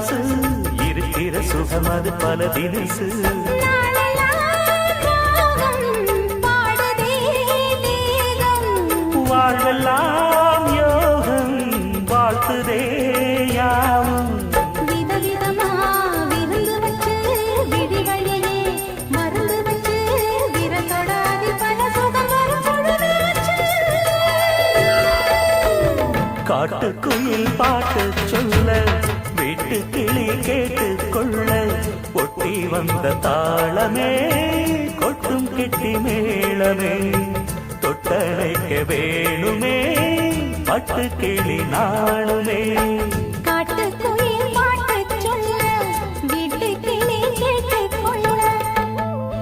மனசு இருக்கிற சுகம் அது பல தினசு வாழ்வெல்லாம் யோகம் வாழ்த்துதே யாவும் விதவிதமா விருந்து வச்சு விடிவழியே மருந்து வச்சு விரதொடாதி பல சுகம் வரும் காட்டுக்குயில் பாட்டு சொல்ல வீட்டு கிளி கேட்டு கொள்ள ஒட்டி வந்த தாளமே கொட்டும் கெட்டி மேளமே தொட்டணைக்க வேணுமே பட்டு கிளி நாளுமே